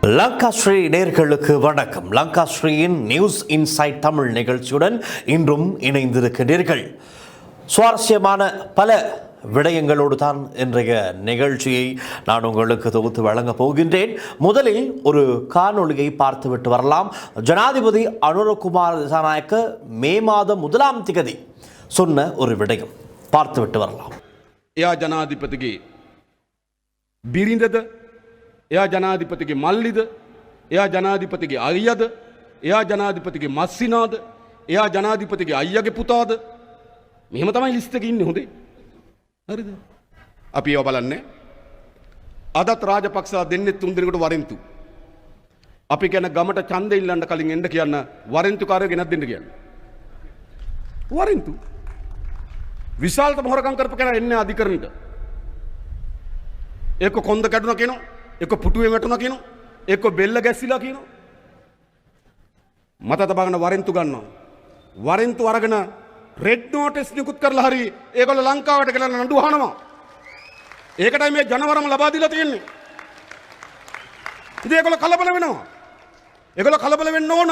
லங்காஸ்ரீ நேயர்களுக்கு வணக்கம். லங்காஸ்ரீயின் news inside Tamil நிகழ்ச்சியுடன் இன்றும் இணைந்திருக்கின்றீர்கள். சுவாரஸ்யமான பல விடயங்களோடு தான் இன்றைய நிகழ்ச்சியை நான் உங்களுக்கு தொகுத்து வழங்கப் போகின்றேன். முதலில் ஒரு காணொளியை பார்த்துவிட்டு வரலாம். ஜனாதிபதி அனுரகுமார திசாநாயக்க மே மாதம் 1ஆம் திகதி சொன்ன ஒரு விடயம் பார்த்துவிட்டு வரலாம். එයා ජනාධිපතිගේ බිරිඳද, එයා ජනාධිපතිගේ මල්ලිද, එයා ජනාධිපතිගේ අයියද, එයා ජනාධිපතිගේ මස්සිනාද, එයා ජනාධිපතිගේ අයියගේ පුතාද, මෙහෙම තමයි ලිස්ට් එකේ ඉන්නේ. හොඳේ හරිද? අපි ඒව බලන්නේ. අදත් රාජපක්ෂලා දෙන්නේ 3 දිනකට වරෙන්තු. අපි කියන ගමට ඡන්දෙ ඉල්ලන්න කලින් එන්න කියන්න වරෙන්තු කාර්යය ගෙනත් දෙන්න කියන්න. වරෙන්තු විශාලතම හොරකම් කරපු කෙනා එන්නේ අධිකරණයට. එක්ක කොන්ද කැඩුණා කියනවා, එක්ක පුටුවේ වැටුණා කියනවා, එක්ක බෙල්ල ගැස්සිලා කියනවා. මත තබගෙන වරෙන්තු ගන්නවා. වරෙන්තු අරගෙන රෙඩ් නෝටිස් නිකුත් කරලා හරි ඒගොල්ලෝ ලංකාවට ගෙනල්ලා නඩු අහනවා. ඒකටයි මේ ජනවරම ලබා දීලා තියෙන්නේ. ඉතින් ඒගොල්ලෝ කලබල වෙනවා. ඒගොල්ලෝ කලබල වෙන්න ඕන.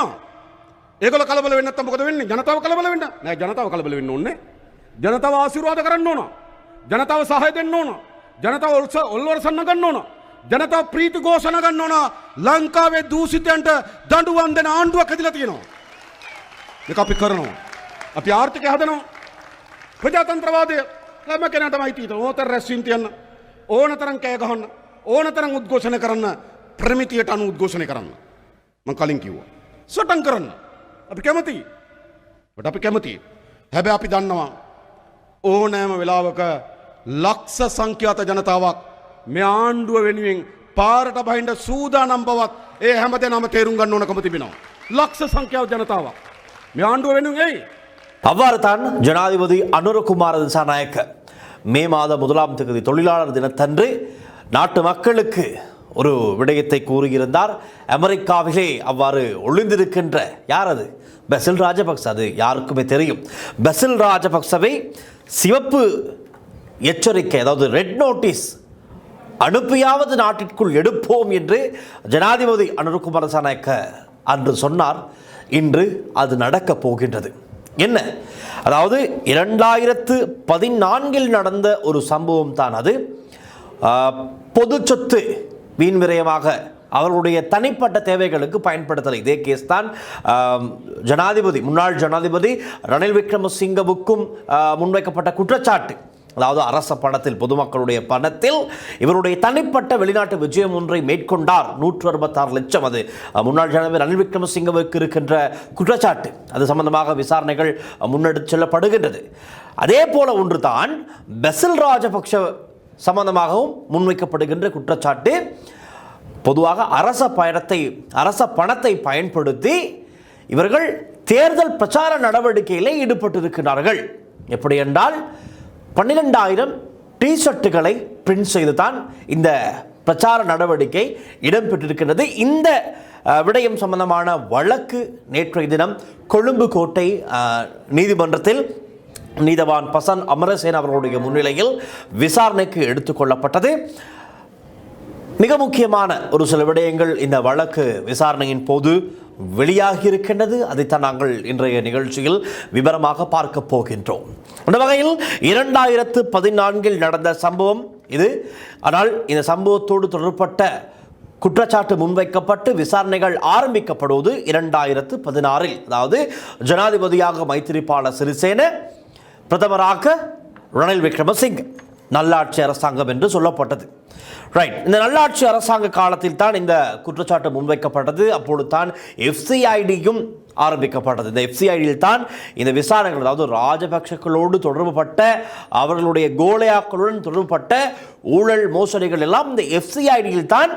ඒගොල්ලෝ කලබල වෙන්නේ නැත්නම් මොකද වෙන්නේ? ජනතාව කලබල වෙන්න. නෑ, ජනතාව කලබල වෙන්න ඕනේ. ජනතාව ආශිර්වාද කරන්න ඕන. ජනතාව සහාය දෙන්න ඕන. ජනතාව ඔල්වරසන්න ගන්න ඕන. ජනතාව ප්‍රීති ഘോഷණ ගන්න ඕන. ලංකාවේ දූෂිතයන්ට දඬුවම් දෙන ආණ්ඩුවක් හැදිලා තියෙනවා. මේක අපි කරනවා. අපි ආර්ථිකය හදනවා. ප්‍රජාතන්ත්‍රවාදය හැම කෙනාටමයි තියෙනවා. ඕතර රැස්වීම් තියන්න, ඕනතරම් කෑ ගහන්න, ඕනතරම් උද්ඝෝෂණ කරන්න, ප්‍රමිතියට අනුව උද්ඝෝෂණය කරන්න. මම කලින් කිව්වා. සටන් කරන්න. අපි කැමතියි. අපි කැමතියි. හැබැයි අපි දන්නවා ඕනෑම වෙලාවක ලක්ෂ සංඛ්‍යාත ජනතාවක් මේ ආණ්ඩුව වෙනුවෙන් පාරට බහින්න සූදානම් බවත් ඒ හැමදේනම තේරුම් ගන්න ඕනකම තිබෙනවා. ලක්ෂ සංඛ්‍යාත ජනතාවක් මේ ආණ්ඩුව වෙනුවෙන් එයි. அவ்வாறு தான் ஜனாதிபதி அனுரகுமார திசாநாயக்க மே மாதம் 1ஆம் தேதி தொழிலாளர் தினத்தன்று நாட்டு மக்களுக்கு ஒரு விடயத்தை கூறியிருந்தார். அமெரிக்காவிலே அவ்வாறு ஒளிந்திருக்கின்ற யார் அது? பெசில் ராஜபக்ச. அது யாருக்குமே தெரியும். பெசில் ராஜபக்சவை சிவப்பு எச்சரிக்கை, அதாவது ரெட் நோட்டீஸ் அனுப்பியாவது நாட்டிற்குள் எடுப்போம் என்று ஜனாதிபதி அனுரகுமார திசாநாயக்க அன்று சொன்னார். இன்று அது நடக்கப் போகின்றது. என்ன? அதாவது 2014 நடந்த ஒரு சம்பவம் தான் அது. பொது சொத்து வீண் விரயமாக அவர்களுடைய தனிப்பட்ட தேவைகளுக்கு பயன்படுத்தலை. இதே கேஸ் தான் முன்னாள் ஜனாதிபதி ரணில் விக்ரமசிங்கவுக்கும் முன்வைக்கப்பட்ட குற்றச்சாட்டு. அதாவது அரச பணத்தில், பொதுமக்களுடைய பணத்தில் இவருடைய தனிப்பட்ட வெளிநாட்டு விஜயம் ஒன்றை மேற்கொண்டார். 166 லட்சம். அது முன்னாள் ஜனாதிபதி ரணில் விக்ரமசிங்கவுக்கு இருக்கின்ற குற்றச்சாட்டு. அது சம்பந்தமாக விசாரணைகள் முன்னெடுத்து செல்லப்படுகின்றது. அதே போல ஒன்று தான் பெசில் ராஜபக்ஷ சம்பந்தமாகவும் முன்வைக்கப்படுகின்ற குற்றச்சாட்டு. பொதுவாக அரச பணத்தை பயன்படுத்தி இவர்கள் தேர்தல் பிரச்சார நடவடிக்கையில் ஈடுபட்டிருக்கிறார்கள். எப்படி என்றால் 12,000 டி-ஷர்ட்டுகளை பிரிண்ட் செய்து தான் இந்த பிரச்சார நடவடிக்கை இடம்பெற்றிருக்கிறது. இந்த விடயம் சம்பந்தமான வழக்கு நேற்றைய தினம் கொழும்பு கோட்டை நீதிமன்றத்தில் நீதவான் பசன் அமரசேன அவர்களுடைய முன்னிலையில் விசாரணைக்கு எடுத்துக்கொள்ளப்பட்டது. மிக முக்கியமான ஒரு சில விடயங்கள் இந்த வழக்கு விசாரணையின் போது வெளியாகி இருக்கின்றது. அதைத்தான் நாங்கள் இன்றைய நிகழ்ச்சியில் விவரமாக பார்க்க போகின்றோம். அந்த வகையில் 2014 நடந்த சம்பவம் இது. ஆனால் இந்த சம்பவத்தோடு தொடர்பட்ட குற்றச்சாட்டு முன்வைக்கப்பட்டு விசாரணைகள் ஆரம்பிக்கப்படுவது 2016. அதாவது ஜனாதிபதியாக மைத்திரிபால சிறிசேன, பிரதமராக ரணில் விக்ரமசிங்க, நல்லாட்சி அரசாங்கம் என்று சொல்லப்பட்டது. ரைட். இந்த நல்லாட்சி அரசாங்க காலத்தில் தான் இந்த குற்றச்சாட்டு முன்வைக்கப்பட்டது. அப்பொழுது தான் FCIDயும் ஆரம்பிக்கப்பட்டது. இந்த FCIDயில் தான் இந்த விசாரணைகள், அதாவது ராஜபக்ஷக்களோடு தொடர்புபட்ட, அவர்களுடைய கோலையாக்களுடன் தொடர்புபட்ட ஊழல் மோசடிகள் எல்லாம் இந்த FCIDயில் தான்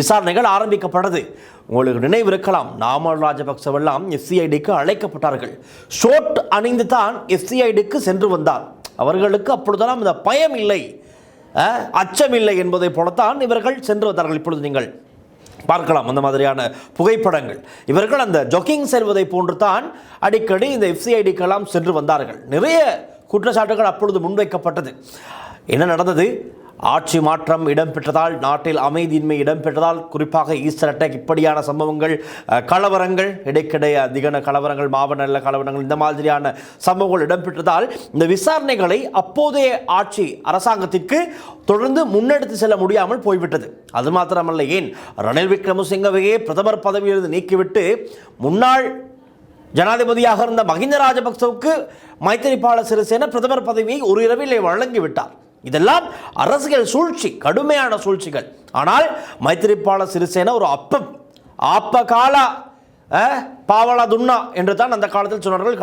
விசாரணைகள் ஆரம்பிக்கப்பட்டது. உங்களுக்கு நினைவு இருக்கலாம், நாமல் ராஜபக்சவெல்லாம் FCIDக்கு அழைக்கப்பட்டார்கள். ஷோட் அணிந்து தான் FCIDக்கு சென்று வந்தார். அவர்களுக்கு அப்பொழுதெல்லாம் இந்த பயம் இல்லை, அச்சமில்லை என்பதை போலத்தான் இவர்கள் சென்று வந்தார்கள். இப்பொழுது நீங்கள் பார்க்கலாம் அந்த மாதிரியான புகைப்படங்கள். இவர்கள் அந்த ஜொக்கிங் செல்வதை போன்று தான் அடிக்கடி இந்த FCIDக்கெல்லாம் சென்று வந்தார்கள். நிறைய குற்றச்சாட்டுகள் அப்பொழுது முன்வைக்கப்பட்டது. என்ன நடந்தது? ஆட்சி மாற்றம் இடம்பெற்றதால், நாட்டில் அமைதியின்மை இடம்பெற்றதால், குறிப்பாக ஈஸ்டர் அட்டாக் இப்படியான சம்பவங்கள், கலவரங்கள், இடைக்கிடைய அதிகன கலவரங்கள், மாவட்ட கலவரங்கள், இந்த மாதிரியான சம்பவங்கள் இடம்பெற்றதால் இந்த விசாரணைகளை அப்போதைய ஆட்சி அரசாங்கத்திற்கு தொடர்ந்து முன்னெடுத்து செல்ல முடியாமல் போய்விட்டது. அது மாத்திரமல்ல, ஏன் ரணில் விக்ரமசிங்கவையே பிரதமர் பதவியிலிருந்து நீக்கிவிட்டு முன்னாள் ஜனாதிபதியாக இருந்த மஹிந்த ராஜபக்சவுக்கு மைத்திரிபால சிறிசேன பிரதமர் பதவியை ஒரு இரவிலே வழங்கிவிட்டார். இதெல்லாம் அரசியல் சூழ்ச்சி, கடுமையான சூழ்ச்சிகள். ஆனால் மைத்திரிபால சிறிசேன ஒரு ஆப்ப கால பாவலா துண்ணா என்று தான் அந்த காலத்தில் சொன்னார்கள்.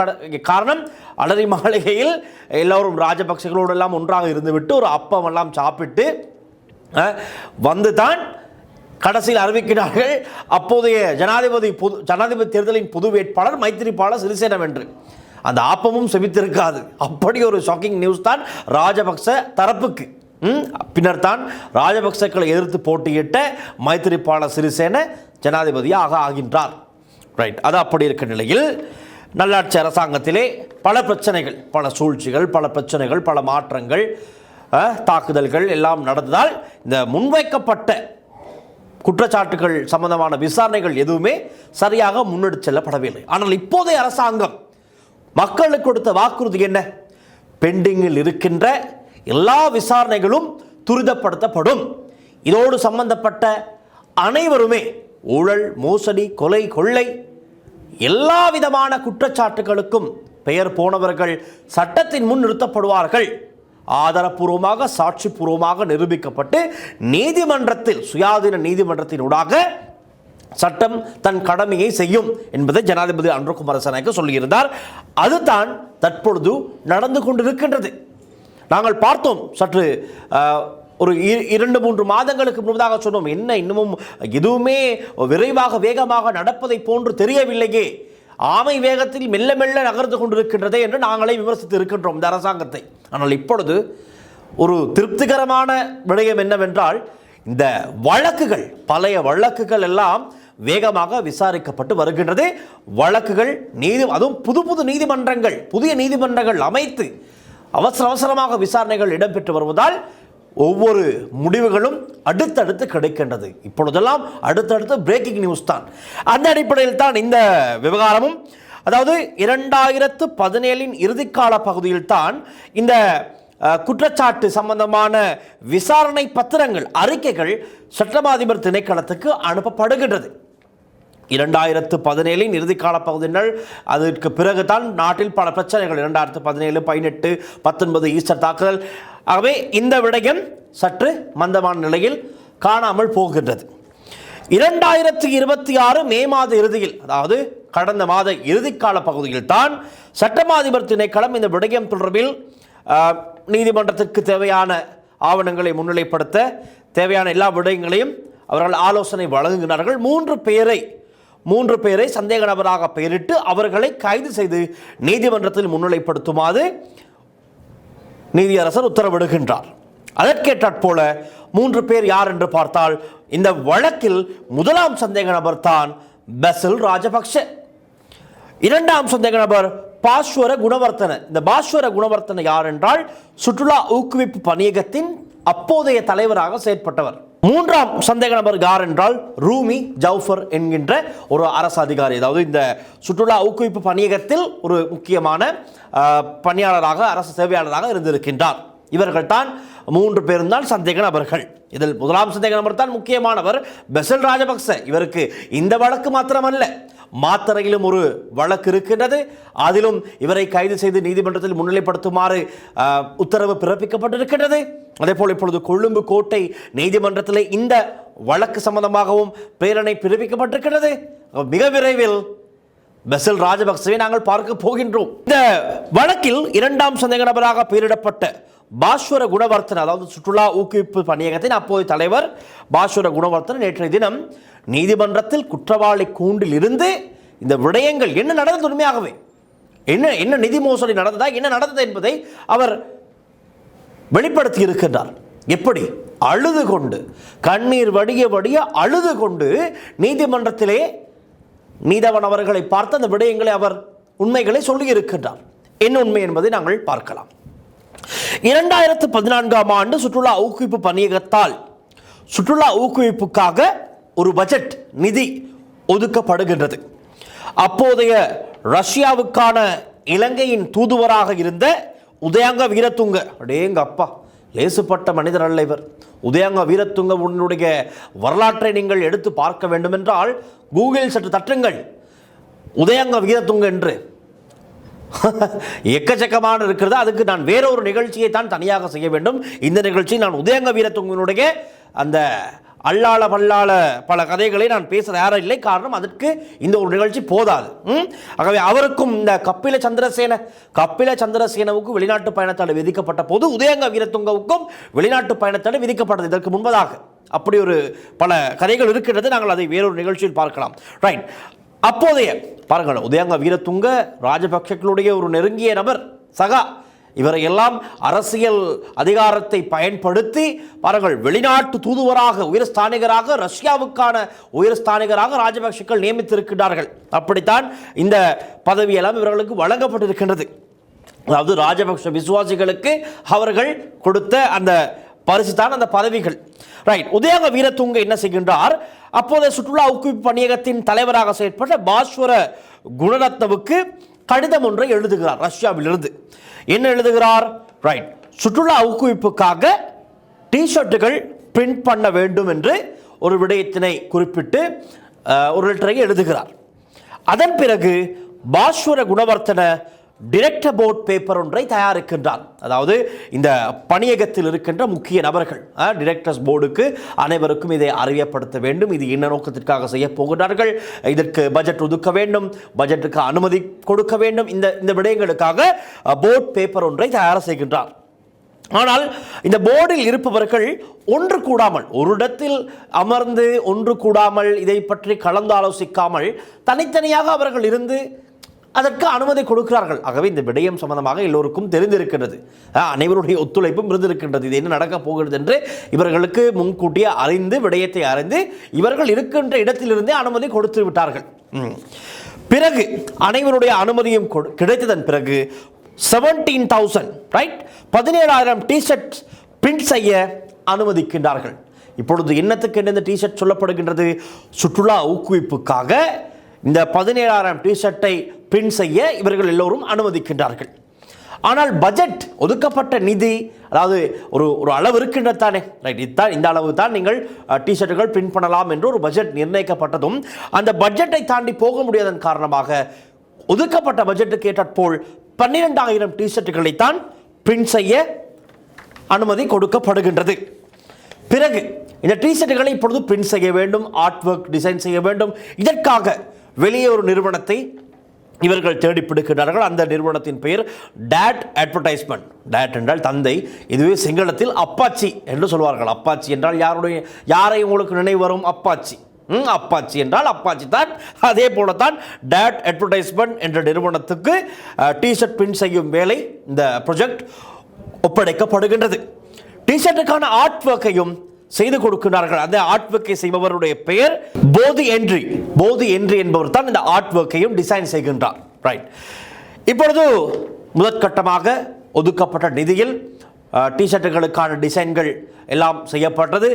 காரணம், அலரி மாளிகையில் எல்லோரும் ராஜபக்சகளோடு எல்லாம் ஒன்றாக இருந்துவிட்டு ஒரு அப்பம் எல்லாம் சாப்பிட்டு வந்து தான் கடைசியில் அறிவிக்கிறார்கள் அப்போதைய ஜனாதிபதி தேர்தலின் பொது வேட்பாளர் மைத்திரிபால சிறிசேன என்று. அந்த ஆப்பமும் செவித்திருக்காது. அப்படி ஒரு ஷாக்கிங் நியூஸ் தான் ராஜபக்ச தரப்புக்கு. பின்னர் தான் ராஜபக்சக்களை எதிர்த்து போட்டியிட்ட மைத்திரிபால சிறிசேன ஜனாதிபதியாக ஆகின்றார். ரைட், அது அப்படி இருக்க நிலையில் நல்லாட்சி அரசாங்கத்திலே பல பிரச்சனைகள், பல சூழ்ச்சிகள், பல பிரச்சனைகள், பல மாற்றங்கள், தாக்குதல்கள் எல்லாம் நடந்ததால் இந்த முன்வைக்கப்பட்ட குற்றச்சாட்டுகள் சம்பந்தமான விசாரணைகள் எதுவுமே சரியாக முன்னெடுத்து செல்லப்படவில்லை. ஆனால் இப்போதைய அரசாங்கம் மக்களுக்கு கொடுத்த வாக்குறுதி என்ன? பெண்டிங்கில் இருக்கின்ற எல்லா விசாரணைகளும் துரிதப்படுத்தப்படும். இதோடு சம்பந்தப்பட்ட அனைவருமே ஊழல், மோசடி, கொலை, கொள்ளை, எல்லா விதமான குற்றச்சாட்டுகளுக்கும் பெயர் போனவர்கள் சட்டத்தின் முன் நிறுத்தப்படுவார்கள். ஆதாரப்பூர்வமாக, சாட்சிப்பூர்வமாக நிரூபிக்கப்பட்டு நீதிமன்றத்தில், சுயாதீன நீதிமன்றத்தினூடாக சட்டம் தன் கடமையை செய்யும் என்பதை ஜனாதிபதி அனுர குமாரசாமிக்கு சொல்லியிருந்தார். அதுதான் தற்பொழுது நடந்து கொண்டிருக்கின்றது. நாங்கள் பார்த்தோம், சற்று ஒரு 2-3 மாதங்களுக்கு முன்பதாக சொன்னோம், என்ன இன்னமும் எதுவுமே விரைவாக வேகமாக நடப்பதை போன்று தெரியவில்லையே, ஆமை வேகத்தில் மெல்ல மெல்ல நகர்ந்து கொண்டிருக்கின்றதே என்று நாங்களே விமர்சித்து இருக்கின்றோம் இந்த அரசாங்கத்தை. ஆனால் இப்பொழுது ஒரு திருப்திகரமான விடயம் என்னவென்றால், இந்த வழக்குகள், பழைய வழக்குகள் எல்லாம் வேகமாக விசாரிக்கப்பட்டு வருகின்றது. வழக்குகள் அதுவும் புது நீதிமன்றங்கள், புதிய நீதிமன்றங்கள் அமைத்து அவசரமாக விசாரணைகள் இடம்பெற்று வருவதால் ஒவ்வொரு முடிவுகளும் அடுத்தடுத்து கிடைக்கின்றது. இப்பொழுதெல்லாம் அடுத்தடுத்து பிரேக்கிங் நியூஸ் தான். அந்த அடிப்படையில் தான் இந்த விவகாரமும், அதாவது 2017 இறுதிக்கால பகுதியில் தான் இந்த குற்றச்சாட்டு சம்பந்தமான விசாரணை பத்திரங்கள், அறிக்கைகள் சட்டமாதிபர் திணைக்களத்துக்கு அனுப்பப்படுகின்றது. 2017 இறுதிக்கால பகுதியினர், அதற்கு பிறகுதான் நாட்டில் பல பிரச்சனைகள், 2017, 18, 19 ஈஸ்டர் தாக்குதல். ஆகவே இந்த விடயம் சற்று மந்தமான நிலையில் காணாமல் போகின்றது. 2026 மே மாத இறுதியில், அதாவது கடந்த மாத இறுதிக்கால பகுதியில் தான் சட்டமாதிபர் திணைக்களம் இந்த விடயம் தொடர்பில் நீதிமன்றத்திற்கு தேவையான ஆவணங்களை முன்னிலைப்படுத்த தேவையான எல்லா விடயங்களையும் அவர்கள் ஆலோசனை வழங்குகிறார்கள். 3 பேரை சந்தேக நபராக பெயரிட்டு அவர்களை கைது செய்து நீதிமன்றத்தில் முன்னிலைப்படுத்துமாறு நீதியரசர் உத்தரவிடுகின்றார். அதற்கேற்றாற்போல 3 பேர் யார் என்று பார்த்தால், இந்த வழக்கில் முதலாம் சந்தேக நபர் தான் பசில் ராஜபக்ஷ. 2ஆம் சந்தேக நபர் பாஸ்வர குணவர்த்தன. இந்த பாஸ்வர குணவர்த்தன யார் என்றால், சுற்றுலா ஊக்குவிப்பு பணியகத்தின் அப்போதைய தலைவராக செயற்பட்டவர். 3ஆம் சந்தேக நபர் யார் என்றால் ரூமி ஜவுஃபர் என்கின்ற ஒரு அரசு அதிகாரி, அதாவது இந்த சுற்றுலா ஊக்குவிப்பு பணியகத்தில் ஒரு முக்கியமான பணியாளராக, அரசு சேவையாளராக இருந்திருக்கின்றார். இவர்கள் தான் 3 பேரும் தான் சந்தேக நபர்கள். இதில் முதலாம் சந்தேக நபர் தான் முக்கியமானவர், பசில் ராஜபக்ச. இவருக்கு இந்த வழக்கு மாத்திரமல்ல, மாத்தறையிலும் ஒரு வழக்கு இருக்கின்றது. அதிலும் இவரை கைது செய்து நீதிமன்றத்தில் முன்னிலைப்படுத்துமாறு உத்தரவு பிறப்பிக்கப்பட்டிருக்கின்றது. அதேபோல் இப்பொழுது கொழும்பு கோட்டை நீதிமன்றத்தில் இந்த வழக்கு சம்பந்தமாகவும் பிரேரணை பிறப்பிக்கப்பட்டிருக்கிறது. மிக விரைவில் பசில் ராஜபக்சவை நாங்கள் பார்க்க போகின்றோம். இந்த வழக்கில் 2ஆம் சந்தேக நபராக பெயரிடப்பட்ட பாஸ்வர குணவர்த்தன, அதாவது சுற்றுலா ஊக்குவிப்பு பணியகத்தின் அப்போதைய தலைவர் பாஸ்வர குணவர்த்தன நேற்றைய தினம் நீதிமன்றத்தில் குற்றவாளி கூண்டில் இருந்து இந்த விடயங்கள் என்ன நடந்தது, உண்மையாகவே என்ன நிதி மோசடி நடந்ததா, என்ன நடந்தது என்பதை அவர் வெளிப்படுத்தி இருக்கின்றார். எப்படி அழுது கொண்டு, கண்ணீர் வடிய அழுது கொண்டு நீதிமன்றத்திலே நீதவன் அவர்களை பார்த்து அந்த விடயங்களை அவர் உண்மைகளை சொல்லி இருக்கின்றார். என்ன உண்மை என்பதை நாங்கள் பார்க்கலாம். 2014ஆம் ஆண்டு சுற்றுலா ஊக்குவிப்பு பணியகத்தால் சுற்றுலா ஊக்குவிப்புக்காக ஒரு பட்ஜெட் நிதி ஒதுக்கப்படுகின்றது. அப்போதைய ரஷ்யாவுக்கான இலங்கையின் தூதுவராக இருந்த உதயங்க வீரத்துங்க, அடேங்க அப்பா, லேசுப்பட்ட மனிதர் அல்ல இவர். உதயங்க வீரத்துங்க உன்னுடைய வரலாற்றை நீங்கள் எடுத்து பார்க்க வேண்டுமென்றால் கூகுளில் சற்று தட்டுங்கள், உதயங்க வீரத்துங்க என்று. எக்கச்சக்கமான இருக்கிறது. அதுக்கு நான் வேறொரு நிகழ்ச்சியை தான் தனியாக செய்ய வேண்டும். இந்த நிகழ்ச்சி நான் உதயங்க வீரத்துங்கனுடைய அந்த அல்லாள பல்லாள பல கதைகளை நான் பேச யாரும் இல்லை. காரணம், அதற்கு இந்த ஒரு நிகழ்ச்சி போதாது. ஆகவே அவருக்கும் இந்த கப்பில சந்திரசேனவுக்கும் வெளிநாட்டு பயணத்தடை விதிக்கப்பட்ட போது உதயங்க வீரத்துங்கவுக்கும் வெளிநாட்டு பயணத்தடை விதிக்கப்பட்டது இதற்கு முன்பதாக. அப்படி ஒரு பல கதைகள் இருக்கின்றது. நாங்கள் அதை வேறொரு நிகழ்ச்சியில் பார்க்கலாம். ரைட். அப்போதைய பாருங்கள், உதயங்க வீரத்துங்க ராஜபக்சர்களுடைய ஒரு நெருங்கிய நபர், சகா. இவரை எல்லாம் அரசியல் அதிகாரத்தை பயன்படுத்தி பாருங்கள், வெளிநாட்டு தூதுவராக உயர்ஸ்தானிகராக, ரஷ்யாவுக்கான உயர்ஸ்தானிகராக ராஜபக்சர்கள் நியமித்திருக்கிறார்கள். அப்படித்தான் இந்த பதவியெல்லாம் இவர்களுக்கு வழங்கப்பட்டிருக்கின்றது. அதாவது ராஜபக்ச விசுவாசிகளுக்கு அவர்கள் கொடுத்த அந்த பரிசு தான் அந்த பதவிகள். ரைட். உதயங்க வீரத்துங்க என்ன செய்கின்றார்? அப்போதைய சுற்றுலா ஊக்குவிப்பு பணியகத்தின் தலைவராக செயற்பட்ட பாஸ்வர குணரத்னவுக்கு கடிதம் ஒன்றை எழுதுகிறார் ரஷ்யாவிலிருந்து. என்ன எழுதுகிறார்? ரைட். சுற்றுலா ஊக்குவிப்புக்காக டிஷர்ட்டுகள் பிரிண்ட் பண்ண வேண்டும் என்று ஒரு விடயத்தினை குறிப்பிட்டு ஒரு லெட்டரை எழுதுகிறார். அதன் பிறகு பாஸ்வர குணவர்த்தன டிரெக்டர் போர்ட் பேப்பர் ஒன்றை தயாரிக்கின்றார். அதாவது இந்த பணியகத்தில் இருக்கின்ற முக்கிய நபர்கள், டிரெக்டர்ஸ் போர்டுக்கு அனைவருக்கும் இதை அறியப்படுத்த வேண்டும். இது என்ன நோக்கத்திற்காக செய்ய போகிறார்கள், இதற்கு பட்ஜெட் ஒதுக்க வேண்டும், பட்ஜெட்டுக்கு அனுமதி கொடுக்க வேண்டும், இந்த விடயங்களுக்காக போர்ட் பேப்பர் ஒன்றை தயார் செய்கின்றார். ஆனால் இந்த போர்டில் இருப்பவர்கள் ஒன்று கூடாமல், ஒரு இடத்தில் அமர்ந்து ஒன்று கூடாமல், இதை பற்றி கலந்தாலோசிக்காமல் தனித்தனியாக அவர்கள் இருந்து அதற்கு அனுமதி கொடுக்கிறார்கள். ஆகவே இந்த விடயம் சம்பந்தமாக எல்லோருக்கும் தெரிந்திருக்கின்றது, அனைவருடைய ஒத்துழைப்பும் இருந்திருக்கின்றது. இது என்ன நடக்கப் போகிறது என்று இவர்களுக்கு முன்கூட்டியே அறிந்து, விடயத்தை அறிந்து இவர்கள் இருக்கின்ற இடத்திலிருந்தே அனுமதி கொடுத்து விட்டார்கள். பிறகு அனைவருடைய அனுமதியும் கிடைத்ததன் பிறகு 17,000 ரைட் 17,000 டிஷர்ட் பிரிண்ட் செய்ய அனுமதிக்கின்றார்கள். இப்பொழுது என்னத்துக்கு இந்த டிஷர்ட் சொல்லப்படுகின்றது? சுற்றுலா ஊக்குவிப்புக்காக இந்த 17,000 டிஷர்ட்டை பிரிண்ட் செய்ய இவர்கள் எல்லோரும் அனுமதிக்கின்றார்கள். ஆனால் பட்ஜெட் ஒதுக்கப்பட்ட நிதி, அதாவது ஒரு அளவு இருக்கின்றது தானே, ரைட், இதுதான் இந்த அளவு தான் நீங்கள் டிஷர்ட்டுகள் பிரிண்ட் பண்ணலாம் என்று ஒரு பட்ஜெட் நிர்ணயிக்கப்பட்டதும் அந்த பட்ஜெட்டை தாண்டி போக முடியாதன் காரணமாக ஒதுக்கப்பட்ட பட்ஜெட்டுக்கு ஏற்றாற்போல் 12,000 டிஷர்ட்டுகளை தான் பிரிண்ட் செய்ய அனுமதி கொடுக்கப்படுகின்றது. பிறகு இந்த டிஷர்ட்டுகளை இப்பொழுது பிரிண்ட் செய்ய வேண்டும், ஆர்ட் ஒர்க் டிசைன் செய்ய வேண்டும். இதற்காக வெளியே ஒரு நிறுவனத்தை இவர்கள் தேடிப்பிடிக்கிறார்கள். அந்த நிறுவனத்தின் பெயர் டேட் அட்வர்டைஸ்மெண்ட். டேட் என்றால் தந்தை, இதுவே சிங்களத்தில் அப்பாச்சி என்று சொல்வார்கள். அப்பாச்சி என்றால் யாரை உங்களுக்கு நினைவு வரும்? அப்பாச்சி. அப்பாச்சி என்றால் அப்பாச்சி தான். அதே போல தான் டேட் அட்வர்டைஸ்மெண்ட் என்ற நிறுவனத்துக்கு டிஷர்ட் பிரிண்ட் செய்யும் வேலை, இந்த ப்ராஜெக்ட் ஒப்படைக்கப்படுகின்றது. டிஷர்ட்டுக்கான ஆர்ட் ஒர்க்கையும் செய்து கொடுக்கிறார்கள். அந்த ஆர்ட் ஒர்க்கை செய்பவருடைய பெயர் போதி என்ட்ரி. போதி என்ட்ரி என்பவர் தான் இந்த ஆர்ட் ஒர்க்கையும் டிசைன் செய்கின்றார். ரைட். இப்பொழுது முதற்கட்டமாக ஒதுக்கப்பட்ட நிதியில் டிஷர்ட்டுகளுக்கான டிசைன்கள் எல்லாம் செய்யப்பட்டது.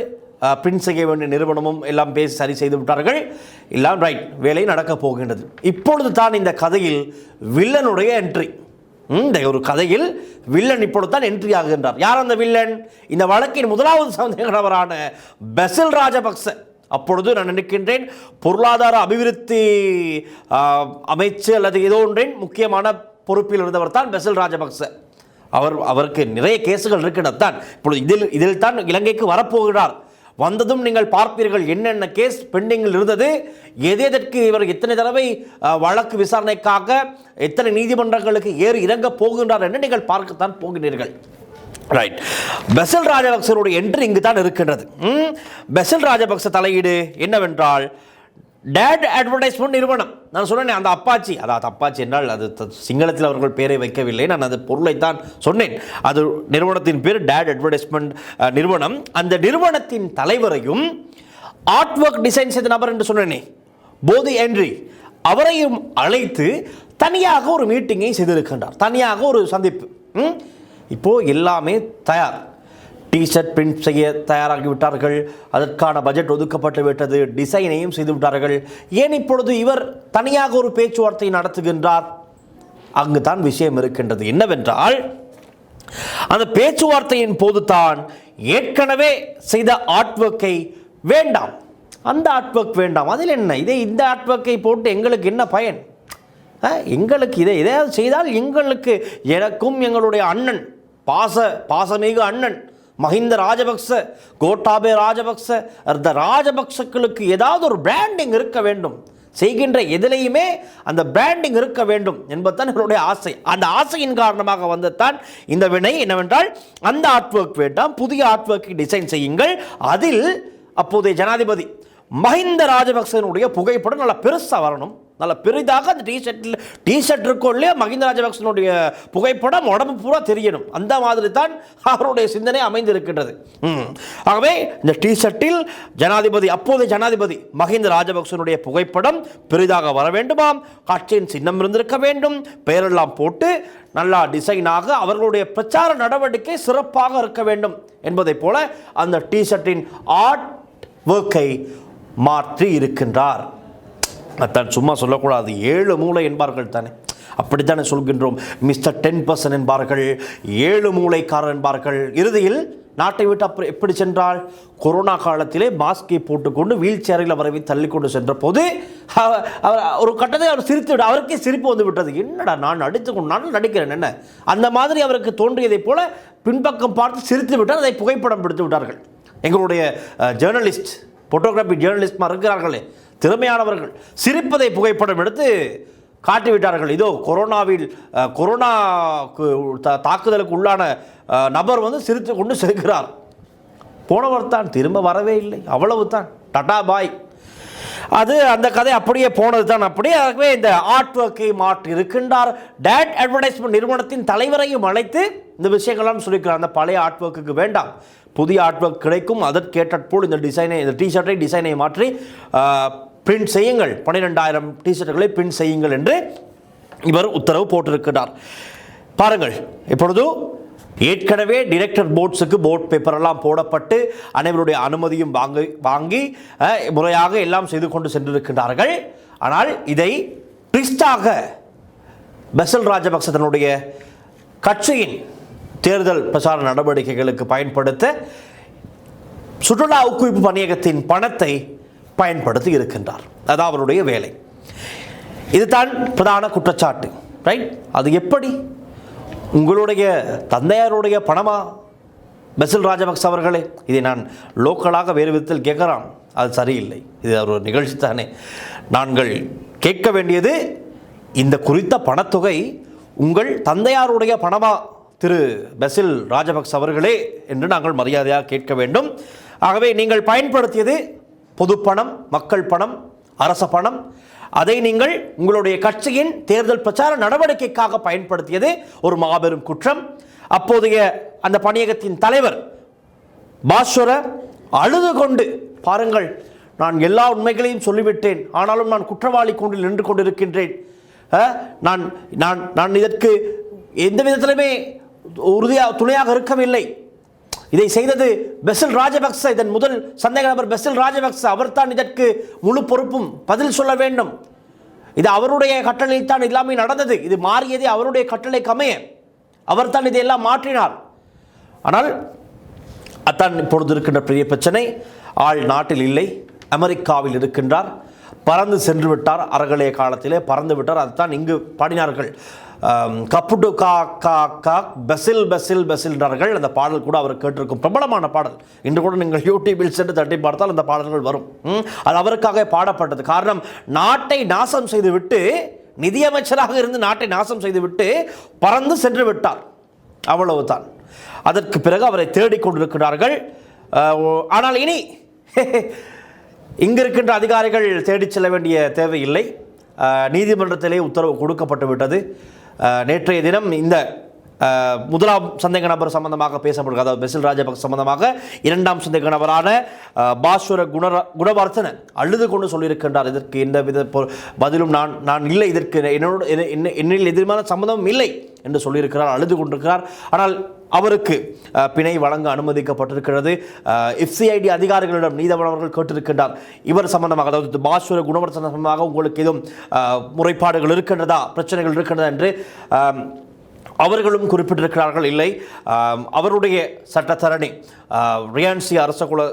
பிரிண்ட் செய்ய வேண்டிய நிறுவனமும் எல்லாம் பேசி சரி செய்து விட்டார்கள். எல்லாம் ரைட், வேலை நடக்கப் போகின்றது. இப்பொழுது தான் இந்த கதையில் வில்லனுடைய என்ட்ரி. இந்த ஒரு கதையில் வில்லன் இப்பொழுது தான் என்ட்ரி ஆகின்றார். யார் அந்த வில்லன்? இந்த வழக்கின் முதலாவது சந்தேக நபரான பெசில் ராஜபக்ச. அப்பொழுது நான் நினைக்கின்றேன் பொருளாதார அபிவிருத்தி அமைச்சு அல்லது ஏதோ ஒன்றின் முக்கியமான பொறுப்பில் இருந்தவர் தான் பெசில் ராஜபக்ச. அவருக்கு நிறைய கேசுகள் இருக்கின்றது தான். இப்பொழுது இதில் தான் இலங்கைக்கு வரப்போகிறார். வந்ததும் நீங்கள் பார்ப்பீர்கள் என்னென்ன கேஸ் பெண்டிங்கில் இருந்தது, எதற்கு இவர் எத்தனை தடவை வழக்கு விசாரணைக்காக எத்தனை நீதிமன்றங்களுக்கு ஏறி இறங்க போகின்றார் என்று நீங்கள் பார்க்கத்தான் போகிறீர்கள். ரைட். பெசில் ராஜபக்சனுடைய என்ட்ரி இங்கு தான் இருக்கின்றது. பெசில் ராஜபக்ச தலையீடு என்னவென்றால், டேட் அட்வர்டைஸ்மெண்ட் நிறுவனம். நான் சொன்னேன் அந்த அப்பாச்சி, அதாவது அப்பாச்சி என்றால் அது சிங்களத்தில் அவர்கள் பேரை வைக்கவில்லை, நான் அந்த பொருளை தான் சொன்னேன். அது நிறுவனத்தின் பேர் டேட் அட்வர்டைஸ்மெண்ட் நிறுவனம். அந்த நிறுவனத்தின் தலைவரையும் ஆர்ட் ஒர்க் டிசைன் செய்த நபர் என்று சொன்னேனே போதி என்ட்ரி, அவரையும் அழைத்து தனியாக ஒரு மீட்டிங்கை செய்திருக்கின்றார், தனியாக ஒரு சந்திப்பு. இப்போது எல்லாமே தயார். டிஷர்ட் பிரிண்ட் செய்ய தயாராகிவிட்டார்கள். அதற்கான பட்ஜெட் ஒதுக்கப்பட்டு விட்டது. டிசைனையும் செய்து விட்டார்கள். ஏன் இப்பொழுது இவர் தனியாக ஒரு பேச்சுவார்த்தை நடத்துகின்றார்? அங்கு தான் விஷயம் இருக்கின்றது. என்னவென்றால், அந்த பேச்சுவார்த்தையின் போது தான் ஏற்கனவே செய்த ஆர்ட் ஒர்க்கை வேண்டாம், அந்த ஆர்ட் ஒர்க் வேண்டாம், அதில் என்ன, இந்த ஆர்ட் ஒர்க்கை போட்டு எங்களுக்கு என்ன பயன், எங்களுக்கு எதையாவது செய்தால் எங்களுக்கு, எனக்கும் எங்களுடைய அண்ணன், பாசமிகு அண்ணன் மஹிந்த ராஜபக்ச, கோட்டாபே ராஜபக்ச, அந்த ராஜபக்சக்களுக்கு ஏதாவது ஒரு பிராண்டிங் இருக்க வேண்டும், செய்கின்ற எதிலையுமே அந்த பிராண்டிங் இருக்க வேண்டும் என்பதுதான் இவருடைய ஆசை. அந்த ஆசையின் காரணமாக வந்ததான் இந்த வினை. என்னவென்றால், அந்த ஆர்ட் ஒர்க் வேண்டாம், புதிய ஆர்ட் ஒர்க்கை டிசைன் செய்யுங்கள். அதில் அப்போதைய ஜனாதிபதி மஹிந்த ராஜபக்சனுடைய புகைப்படம் நல்லா பெருசாக வரணும், நல்ல பெரிதாக அந்த டிஷர்ட் இருக்கும் இல்லையா, மஹிந்த ராஜபக்சனுடைய புகைப்படம் உடம்பு பூரா தெரியணும். அந்த மாதிரி தான் அவருடைய சிந்தனை அமைந்திருக்கின்றது. ஆகவே இந்த டிஷர்ட்டில் அப்போதைய ஜனாதிபதி மஹிந்த ராஜபக்சனுடைய புகைப்படம் பெரிதாக வர வேண்டுமாம், கட்சியின் சின்னம் இருந்திருக்க வேண்டும், பெயரெல்லாம் போட்டு நல்லா டிசைனாக அவர்களுடைய பிரச்சார நடவடிக்கை சிறப்பாக இருக்க வேண்டும் என்பதை போல அந்த டிஷர்ட்டின் ஆர்ட் ஒர்க்கை மாற்றி இருக்கின்றார். அதான் சும்மா சொல்லக்கூடாது, 7 மூளை என்பார்கள் தானே, அப்படித்தானே சொல்கின்றோம். மிஸ்டர் 10% என்பார்கள், 7 மூளைக்காரர் என்பார்கள். இறுதியில் நாட்டை விட்டு அப்புறம் எப்படி சென்றால், கொரோனா காலத்திலே மாஸ்கை போட்டுக்கொண்டு வீல் சேரில் அவரை தள்ளிக்கொண்டு சென்ற போது ஒரு கட்டத்தை அவர் சிரித்து விட, அவருக்கே சிரிப்பு வந்து விட்டது. என்னடா நான் நான் நடிக்கிறேன் என்ன, அந்த மாதிரி அவருக்கு தோன்றியதை போல பின்பக்கம் பார்த்து சிரித்து விட்டார். அதை புகைப்படம் பிடித்து விட்டார்கள். எங்களுடைய ஜேர்னலிஸ்ட், ஃபோட்டோகிராஃபி ஜேர்னலிஸ்ட் இருக்கிறார்களே, திறமையானவர்கள், சிரிப்பதை புகைப்படம் எடுத்து காட்டிவிட்டார்கள். இதோ கொரோனா தாக்குதலுக்கு உள்ளான நபர் சிரித்து கொண்டு செல்கிறார். போனவர் தான், திரும்ப வரவே இல்லை, அவ்வளவு தான், டாடா பாய். அது அந்த கதை அப்படியே போனது தான். அப்படியே இந்த ஆர்ட் ஒர்க்கை மாற்றி இருக்கின்றார். டேட் அட்வர்டைஸ்மெண்ட் நிறுவனத்தின் தலைவரையும் அழைத்து இந்த விஷயங்கள்லாம் சொல்லிக்கிறார். அந்த பழைய ஆர்ட் ஒர்க்குக்கு வேண்டாம், புதிய ஆர்ட் ஒர்க் கிடைக்கும், அதற்கேற்றப்போல் இந்த டிஷர்ட்டை டிசைனை மாற்றி பிரிண்ட் செய்யுங்கள், 12,000 டிஷர்ட்டுகளை பிரிண்ட் செய்யுங்கள் என்று இவர் உத்தரவு போட்டிருக்கிறார். பாருங்கள், இப்பொழுது ஏற்கனவே டிரெக்டர் போர்ட்ஸுக்கு போர்ட் பேப்பர் எல்லாம் போடப்பட்டு அனைவருடைய அனுமதியும் வாங்கி முறையாக எல்லாம் செய்து கொண்டு சென்றிருக்கின்றார்கள். ஆனால் இதை ட்விஸ்டாக பெசில் ராஜபக்ச தன்னுடைய கட்சியின் தேர்தல் பிரச்சார நடவடிக்கைகளுக்கு பயன்படுத்த சுற்றுலா ஊக்குவிப்பு பணியகத்தின் பணத்தை பயன்படுத்தி இருக்கின்றார். அதான் அவருடைய வேலை. இதுதான் பிரதான குற்றச்சாட்டு, ரைட்? அது எப்படி உங்களுடைய தந்தையாருடைய பணமா பெசில் ராஜபக்ச அவர்களே? இதை நான் லோக்கலாக வேறு விதத்தில் கேட்கலாம், அது சரியில்லை. இது ஒரு நிகழ்ச்சி தானே. நாங்கள் கேட்க வேண்டியது, இந்த குறித்த பணத்தொகை உங்கள் தந்தையாருடைய பணமா திரு பெசில் ராஜபக்ச அவர்களே என்று நாங்கள் மரியாதையாக கேட்க வேண்டும். ஆகவே நீங்கள் பயன்படுத்தியது பொது பணம், மக்கள் பணம், அரச பணம். அதை நீங்கள் உங்களுடைய கட்சியின் தேர்தல் பிரச்சார நடவடிக்கைக்காக பயன்படுத்தியது ஒரு மாபெரும் குற்றம். அப்போதைய அந்த பணியகத்தின் தலைவர் பாஸ்வர அழுது கொண்டு, பாருங்கள், நான் எல்லா உண்மைகளையும் சொல்லிவிட்டேன், ஆனாலும் நான் குற்றவாளி கூண்டில் நின்று கொண்டிருக்கின்றேன், நான் இதற்கு எந்த விதத்திலுமே துணையாக இருக்கவில்லை, இதை செய்தது பெசில் ராஜபக்ச, இதன் முதல் சந்தேக நபர் பெசில் ராஜபக்ச, அவர்தான் இதற்கு முழு பொறுப்பும் பதில் சொல்ல வேண்டும், இது அவருடைய கட்டளையில் தான் எல்லாமே நடந்தது, இது மாறியதே அவருடைய கட்டளைக்கு அமைய, அவர்தான் இதையெல்லாம் மாற்றினார். ஆனால் அத்தான் இப்பொழுது இருக்கின்ற பெரிய பிரச்சனை, ஆள் நாட்டில் இல்லை, அமெரிக்காவில் இருக்கின்றார், பறந்து சென்று விட்டார், அறகலைய காலத்திலே பறந்து விட்டார். அதுதான் இங்கு பாடினார்கள், கப்புடு கா கா கா பெசில் பெசில் பெசில்ன்றார்கள். அந்த பாடல் கூட அவர் கேட்டிருக்கும், பிரபலமான பாடல். இன்று கூட நீங்கள் யூடியூபில் சென்று தட்டி பார்த்தால் அந்த பாடல்கள் வரும். அது அவருக்காக பாடப்பட்டது. காரணம், நாட்டை நாசம் செய்துவிட்டு, நிதியமைச்சராக இருந்து நாட்டை நாசம் செய்துவிட்டு பறந்து சென்று விட்டார், அவ்வளவுதான். அதற்கு பிறகு அவரை தேடிக்கொண்டிருக்கிறார்கள். ஆனால் இனி இங்கு இருக்கின்ற அதிகாரிகள் தேடிச் செல்ல வேண்டிய தேவையில்லை. நீதிமன்றத்திலே உத்தரவு கொடுக்கப்பட்டு விட்டது. நேற்றைய தினம் இந்த முதலாம் சந்தேக நபர் சம்பந்தமாக பேசப்படுகிறது, அதாவது பெசில் ராஜபக்ச சம்பந்தமாக. இரண்டாம் சந்தேக நபரான பாஸ்வர குணவர்த்தன அழுது கொண்டு சொல்லியிருக்கின்றார், இதற்கு எந்த வித பதிலும் நான் இல்லை, இதற்கு என்னில் எதிர்மான சம்மந்தமும் இல்லை என்று சொல்லியிருக்கிறார், அழுது கொண்டிருக்கிறார். ஆனால் அவருக்கு பிணை வழங்க அனுமதிக்கப்பட்டிருக்கிறது. FCID அதிகாரிகளிடம் நீதவான் அவர்கள் கேட்டிருக்கின்றார், இவர் சம்பந்தமாக, அதாவது பாஸ்வர குணவர்த்தன சம்பந்தமாக உங்களுக்கு எதுவும் முறைப்பாடுகள் இருக்கின்றதா, பிரச்சனைகள் இருக்கின்றதா என்று அவர்களும் குறிப்பிட்டிருக்கிறார்கள். இல்லை, அவருடைய சட்டத்தரணி ரியான்சி அரசகுல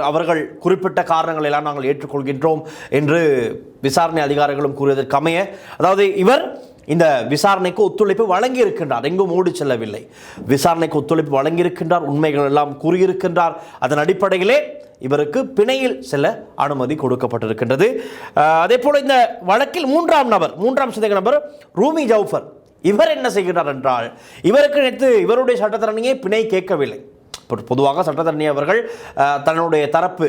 அவர்கள் குறிப்பிட்ட காரணங்களை எல்லாம் நாங்கள் ஏற்றுக்கொள்கின்றோம் என்று விசாரணை அதிகாரிகளும் கூறியதற்கு அமைய, அதாவது இவர் இந்த விசாரணைக்கு ஒத்துழைப்பு வழங்கி இருக்கின்றார், எங்கும் ஓடி செல்லவில்லை, விசாரணைக்கு ஒத்துழைப்பு வழங்கி இருக்கின்றார், உண்மைகள் எல்லாம் கூறியிருக்கின்றார். அதன் அடிப்படையிலே இவருக்கு பிணையில் செல்ல அனுமதி கொடுக்கப்பட்டிருக்கின்றது. அதே போல இந்த வழக்கில் மூன்றாம் சந்தேக நபர் ரூமி ஜவுஃபர், இவர் என்ன செய்கிறார் என்றால், இவருக்கு நேற்று இவருடைய சட்டத்தரணியை பிணை கேட்கவில்லை. பொதுவாக சட்டத்தரணி அவர்கள் தன்னுடைய தரப்பு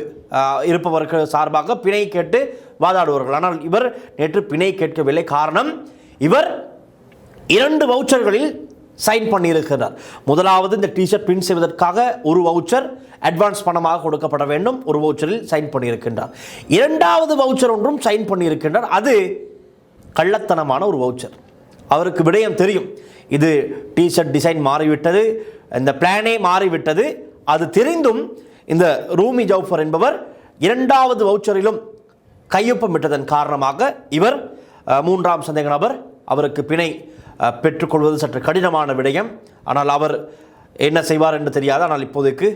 இருப்பவர்கள் சார்பாக பிணை கேட்டு வாதாடுவார்கள். ஆனால் இவர் நேற்று பிணை கேட்கவில்லை. காரணம், இவர் 2 வவுச்சர்களில் சைன் பண்ணியிருக்கிறார். முதலாவது, இந்த டிஷர்ட் பிரிண்ட் செய்வதற்காக ஒரு வவுச்சர் அட்வான்ஸ் பணமாக கொடுக்கப்பட வேண்டும், ஒரு வவுச்சரில் சைன் பண்ணியிருக்கின்றார். 2வது வவுச்சர் ஒன்றும் சைன் பண்ணியிருக்கின்றார், அது கள்ளத்தனமான ஒரு வவுச்சர். அவருக்கு விடயம் தெரியும், இது டிஷர்ட் டிசைன் மாறிவிட்டது, இந்த பிளானே மாறிவிட்டது. அது தெரிந்தும் இந்த ரூமி ஜவுஃபர் என்பவர் 2வது வவுச்சரிலும் கையொப்பமிட்டதன் காரணமாக இவர் மூன்றாம் சந்தேக நபர், அவருக்கு பிணை பெற்றுக்கொள்வது சற்று கடினமான விடயம். ஆனால் அவர் என்ன செய்வார் என்று தெரியாது. ஆனால் இப்போதைக்கு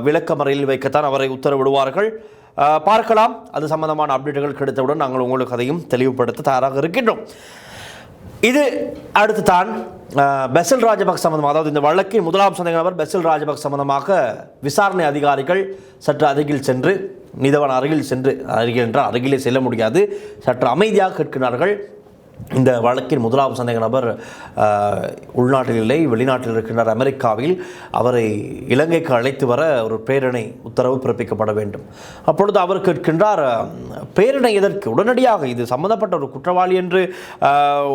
விளக்கமறையில் வைக்கத்தான் அவரை உத்தரவிடுவார்கள். பார்க்கலாம், அது சம்பந்தமான அப்டேட்டுகள் கிடைத்தவுடன் நாங்கள் உங்களுக்கு அதையும் தெளிவுபடுத்த தயாராக இருக்கின்றோம். இது அடுத்து தான் பெசில் ராஜபக்ச சம்பந்தமாக, அதாவது இந்த வழக்கின் முதலாம் சந்தேக நபர் பெசில் ராஜபக்ச சம்பந்தமாக விசாரணை அதிகாரிகள் சற்று அருகில் சென்று, நீதவான் அருகில் சென்று, அருகில் என்றால் அருகிலே செல்ல முடியாது, சற்று அமைதியாக கேட்கிறார்கள். இந்த வழக்கின் முதலாம் சந்தேக நபர் உள்நாட்டில் இல்லை, வெளிநாட்டில் இருக்கின்றார், அமெரிக்காவில். அவரை இலங்கைக்கு அழைத்து வர ஒரு பிரேரணை உத்தரவு பிறப்பிக்கப்பட வேண்டும். அப்பொழுது அவர் கேட்கின்றார், பிரேரணை எதற்கு? உடனடியாக இது சம்பந்தப்பட்ட ஒரு குற்றவாளி என்று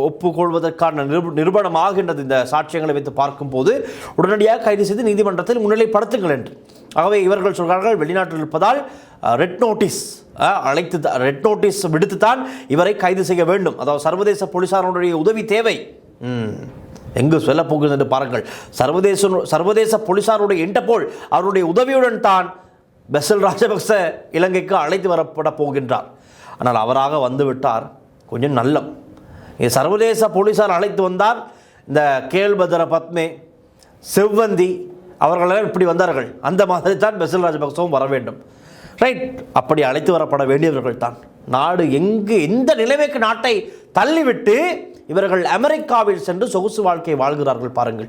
ஒப்புக்கொள்வதற்கான நிரூபணமாகின்றது. இந்த சாட்சியங்களை வைத்து பார்க்கும்போது உடனடியாக கைது செய்து நீதிமன்றத்தில் முன்னிலைப்படுத்துங்கள் என்று. ஆகவே இவர்கள் சொல்கிறார்கள், வெளிநாட்டில் இருப்பதால் ரெட் நோட்டீஸ் விடுத்துத்தான் இவரை கைது செய்ய வேண்டும், அதாவது சர்வதேச போலீசாருடைய உதவி தேவை. எங்கு சொல்ல போகிறது என்று பாருங்கள். சர்வதேச போலீசாருடைய இன்டர்போல் அவருடைய உதவியுடன் தான் பெசில் ராஜபக்ச இலங்கைக்கு அழைத்து வரப்பட போகின்றார். ஆனால் அவராக வந்துவிட்டார், கொஞ்சம் நல்லம். சர்வதேச போலீசார் அழைத்து வந்தால் இந்த கேல்பதர பத்மே, செவ்வந்தி அவர்களெல்லாம் இப்படி வந்தார்கள், அந்த மாதிரி தான் பெசில் ராஜபக்சவும் வர வேண்டும். ரைட், அப்படி அழைத்து வரப்பட வேண்டியவர்கள் தான். நாடு எந்த நிலைமைக்கு நாட்டை தள்ளிவிட்டு இவர்கள் அமெரிக்காவில் சென்று சொகுசு வாழ்க்கை வாழ்கிறார்கள் பாருங்கள்.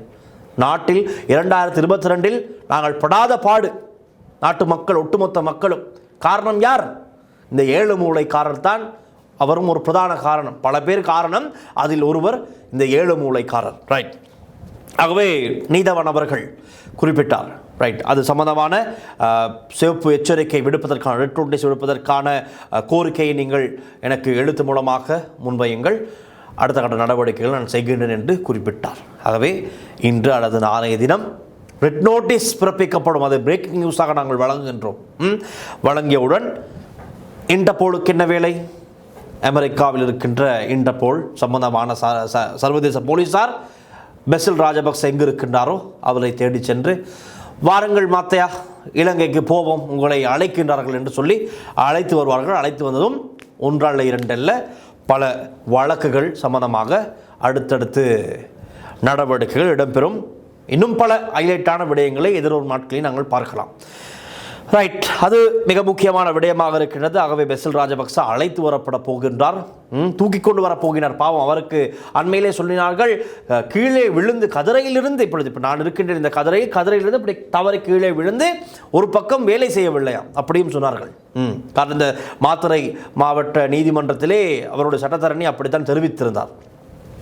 நாட்டில் 2022 நாங்கள் படாத பாடு, நாட்டு மக்கள், ஒட்டுமொத்த மக்களும். காரணம் யார்? இந்த 7 மூளைக்காரர் தான். அவரும் ஒரு பிரதான காரணம், பல பேர் காரணம், அதில் ஒருவர் இந்த 7 மூளைக்காரர். ரைட், ஆகவே நீதவான் அவர்கள் குறிப்பிட்டார். ரைட், அது சம்பந்தமான சிவப்பு எச்சரிக்கை விடுப்பதற்கான, ரெட் நோட்டீஸ் விடுப்பதற்கான கோரிக்கையை நீங்கள் எனக்கு எழுத்து மூலமாக முன்வையுங்கள், அடுத்த கட்ட நடவடிக்கைகள் நான் செய்கின்றேன் என்று குறிப்பிட்டார். ஆகவே இன்று அல்லது நாளைய தினம் ரெட் நோட்டீஸ் பிறப்பிக்கப்படும். அது பிரேக்கிங் நியூஸாக நாங்கள் வழங்குகின்றோம். வழங்கியவுடன் இன்டர்போலுக்கு என்ன வேலை? அமெரிக்காவில் இருக்கின்ற இன்டர்போல் சம்பந்தமான சர்வதேச போலீசார் பெசில் ராஜபக்ச எங்கு இருக்கின்றாரோ அவரை தேடி சென்று, வாருங்கள் மாத்தையா, இலங்கைக்கு போவோம், உங்களை அழைக்கின்றார்கள் என்று சொல்லி அழைத்து வருவார்கள். அழைத்து வந்ததும் 1 அல்ல 2 அல்ல பல வழக்குகள் சம்பந்தமாக அடுத்தடுத்து நடவடிக்கைகள் இடம்பெறும். இன்னும் பல ஹைலைட்டான விடயங்களை எதிர்வரும் நாட்களில் நாங்கள் பார்க்கலாம். ரைட், அது மிக முக்கியமான விடயமாக இருக்கின்றது. ஆகவே பெசில் ராஜபக்ச அழைத்து வரப்பட போகின்றார், தூக்கி கொண்டு வரப்போகிறார். பாவம், அவருக்கு அண்மையிலே சொல்லினார்கள், கீழே விழுந்து கதிரையிலிருந்து, இப்போ நான் இருக்கின்ற இந்த கதிரையிலிருந்து இப்படி தவறி கீழே விழுந்து ஒரு பக்கம் வேலை செய்யவில்லையா அப்படியும் சொன்னார்கள். காரணம், இந்த மாத்தறை மாவட்ட நீதிமன்றத்திலே அவருடைய சட்டத்தரணி அப்படித்தான் தெரிவித்திருந்தார்.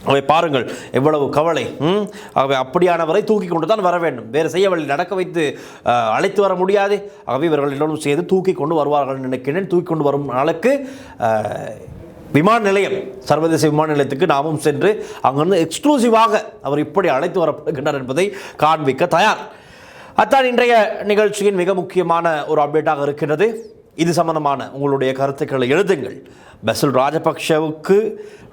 அவை பாருங்கள் எவ்வளவு கவலை. ஆகவே அப்படியானவரை தூக்கி கொண்டு தான் வர வேண்டும், வேறு செய்யவில்லை, நடக்க வைத்து அழைத்து வர முடியாது. ஆகவே இவர்கள் எல்லோரும் செய்து தூக்கி கொண்டு வருவார்கள் நினைக்கிறேன். தூக்கி கொண்டு வரும் நாளுக்கு விமான நிலையம், சர்வதேச விமான நிலையத்துக்கு நாமும் சென்று அங்கிருந்து எக்ஸ்க்ளூசிவாக அவர் இப்படி அழைத்து வரப்படுகின்றார் என்பதை காண்பிக்க தயார். அத்தான் இன்றைய நிகழ்ச்சியின் மிக முக்கியமான ஒரு அப்டேட்டாக இருக்கின்றது. இது சம்பந்தமான உங்களுடைய கருத்துக்களை எழுதுங்கள். பசில் ராஜபக்ஷவுக்கு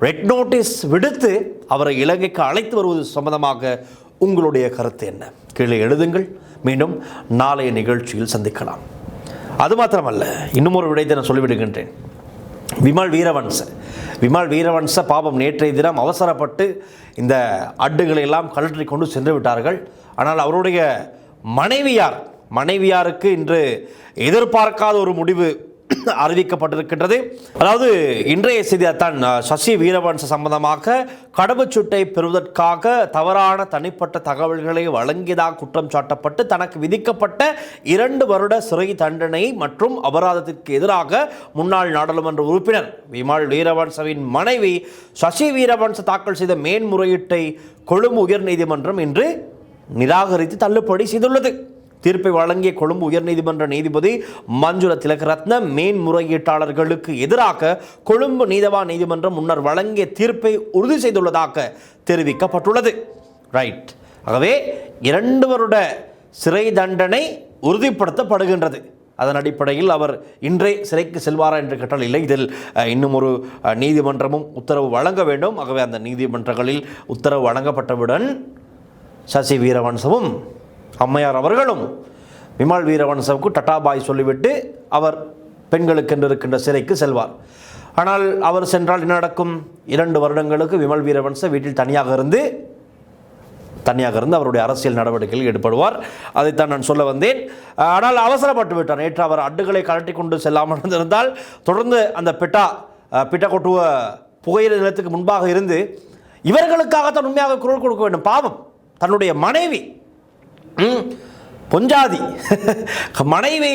ரெட் நோட்டீஸ் விடுத்து அவரை இலங்கைக்கு அழைத்து வருவது சம்பந்தமாக உங்களுடைய கருத்து என்ன? கீழே எழுதுங்கள். மீண்டும் நாளைய நிகழ்ச்சியில் சந்திக்கலாம். அது மாத்திரமல்ல, இன்னும் ஒரு விடயத்தை நான் சொல்லிவிடுகின்றேன். விமல் வீரவன்ச பாவம் நேற்றைய தினம் அவசரப்பட்டு இந்த அட்டுகளை எல்லாம் கழற்றி கொண்டு சென்று விட்டார்கள். ஆனால் அவருடைய மனைவியாருக்கு இன்று எதிர்பார்க்காத ஒரு முடிவு அறிவிக்கப்பட்டிருக்கின்றது. அதாவது இன்றைய செய்தியாத்தான் சசி வீரவன்ச சம்பந்தமாக கடவுச்சீட்டை பெறுவதற்காக தவறான தனிப்பட்ட தகவல்களை வழங்கியதாக குற்றம் சாட்டப்பட்டு தனக்கு விதிக்கப்பட்ட 2 வருட சிறை தண்டனை மற்றும் அபராதத்திற்கு எதிராக முன்னாள் நாடாளுமன்ற உறுப்பினர் விமல் வீரவன்சவின் மனைவி சசி வீரவன்ச தாக்கல் செய்த மேன்முறையீட்டை கொழும்பு உயர்நீதிமன்றம் இன்று நிராகரித்து தள்ளுபடி செய்துள்ளது. தீர்ப்பை வழங்கிய கொழும்பு உயர்நீதிமன்ற நீதிபதி மஞ்சுள திலகரத்ன மேன்முறையீட்டாளர்களுக்கு எதிராக கொழும்பு நீதவான் நீதிமன்றம் முன்னர் வழங்கிய தீர்ப்பை உறுதி செய்துள்ளதாக தெரிவிக்கப்பட்டுள்ளது. ரைட். ஆகவே 2 வருட சிறை தண்டனை உறுதிப்படுத்தப்படுகின்றது. அதன் அடிப்படையில் அவர் இன்றே சிறைக்கு செல்வாரா என்று கேட்டால் இல்லை. இதில் இன்னும் ஒரு நீதிமன்றமும் உத்தரவு வழங்க வேண்டும். ஆகவே அந்த நீதிமன்றங்களில் உத்தரவு வழங்கப்பட்டவுடன் சசி வீரவன்சவும் அம்மையார் அவர்களும் விமல் வீரவன்சவுக்கு டட்டாபாய் சொல்லிவிட்டு அவர் பெண்களுக்கென்று இருக்கின்ற சிறைக்கு செல்வார். ஆனால் அவர் சென்றால் என்ன நடக்கும்? 2 வருடங்களுக்கு விமல் வீரவன்ச வீட்டில் தனியாக இருந்து அவருடைய அரசியல் நடவடிக்கையில் ஈடுபடுவார். அதைத்தான் நான் சொல்ல வந்தேன். ஆனால் அவசரப்பட்டு விட்டார். நேற்று அவர் அட்டுகளை கழட்டி கொண்டு செல்லாமல் இருந்திருந்தால் தொடர்ந்து அந்த பிட்ட கொட்டுவ புகையிலை நிலத்துக்கு முன்பாக இருந்து இவர்களுக்காகத்தான் உண்மையாக குரல் கொடுக்க வேண்டும். பாவம், தன்னுடைய மனைவி பொஞ்சாதி மனைவி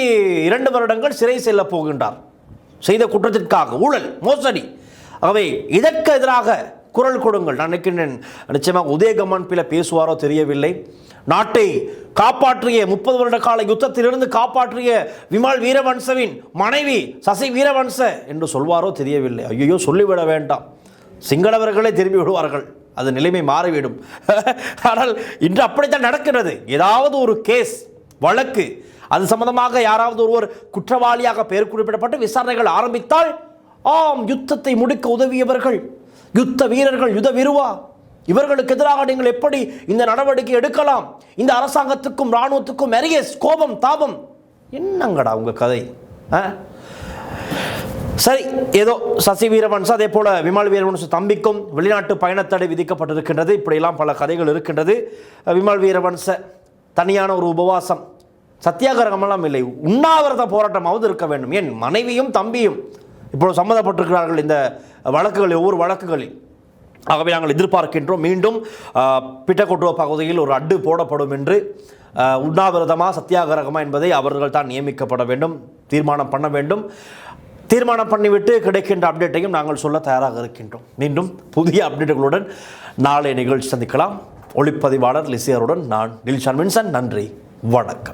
2 வருடங்கள் சிறை செல்ல போகின்றார் செய்த குற்றத்திற்காக, ஊழல் மோசடி. ஆகவே இதற்கு எதிராக குரல் கொடுங்கள். நான் நினைக்கின்றேன் நிச்சயமாக உதயகமன் பில பேசுவாரோ தெரியவில்லை. நாட்டை காப்பாற்றிய 30 வருட கால யுத்தத்திலிருந்து காப்பாற்றிய விமல் வீரவன்சவின் மனைவி சசி வீரவன்ச என்று சொல்வாரோ தெரியவில்லை. ஐயோ, சொல்லிவிட வேண்டாம், சிங்களவர்களே திரும்பி விடுவார்கள், அது நிலைமை மாறிவிடும். ஆனால் இன்று அப்படித்தான் நடக்கிறது. ஏதாவது ஒரு கேஸ் வழக்கு அது சம்பந்தமாக யாராவது ஒருவர் குற்றவாளியாக பெயர் குறிப்பிடப்பட்டு விசாரணைகள் ஆரம்பித்தால், ஆம், யுத்தத்தை முடிக்க உதவியவர்கள், யுத்த வீரர்கள், யுத விருவா, இவர்களுக்கு எதிராக நீங்கள் எப்படி இந்த நடவடிக்கை எடுக்கலாம்? இந்த அரசாங்கத்துக்கும் இராணுவத்துக்கும் நிறைய கோபம் தாபம். என்னங்கடா உங்க கதை? சரி, ஏதோ சசி வீரவன்ச அதே போல விமல் வீரவன்ச தம்பிக்கும் வெளிநாட்டு பயணத்தடை விதிக்கப்பட்டிருக்கின்றது. இப்படியெல்லாம் பல கதைகள் இருக்கின்றது. விமல் வீரவன்ச தனியான ஒரு உபவாசம், சத்தியாகிரகமெல்லாம் இல்லை, உண்ணாவிரத போராட்டமாவது இருக்க வேண்டும். ஏன் மனைவியும் தம்பியும் இப்போது சம்மந்தப்பட்டிருக்கிறார்கள் இந்த வழக்குகளில், ஒவ்வொரு வழக்குகளில். ஆகவே நாங்கள் எதிர்பார்க்கின்றோம் மீண்டும் பிட்டகொட்டுவ பகுதியில் ஒரு அட்டு போடப்படும் என்று. உண்ணாவிரதமா சத்தியாகிரகமா என்பதை அவர்கள் தான் நியமிக்கப்பட வேண்டும், தீர்மானம் பண்ண வேண்டும். தீர்மானம் பண்ணிவிட்டு கிடைக்கின்ற அப்டேட்டையும் நாங்கள் சொல்ல தயாராக இருக்கின்றோம். மீண்டும் புதிய அப்டேட்டுகளுடன் நாளை நிகழ்ச்சி சந்திக்கலாம். ஒளிப்பதிவாளர் லிசியருடன் நான் டில்ஷான் வின்சன். நன்றி, வணக்கம்.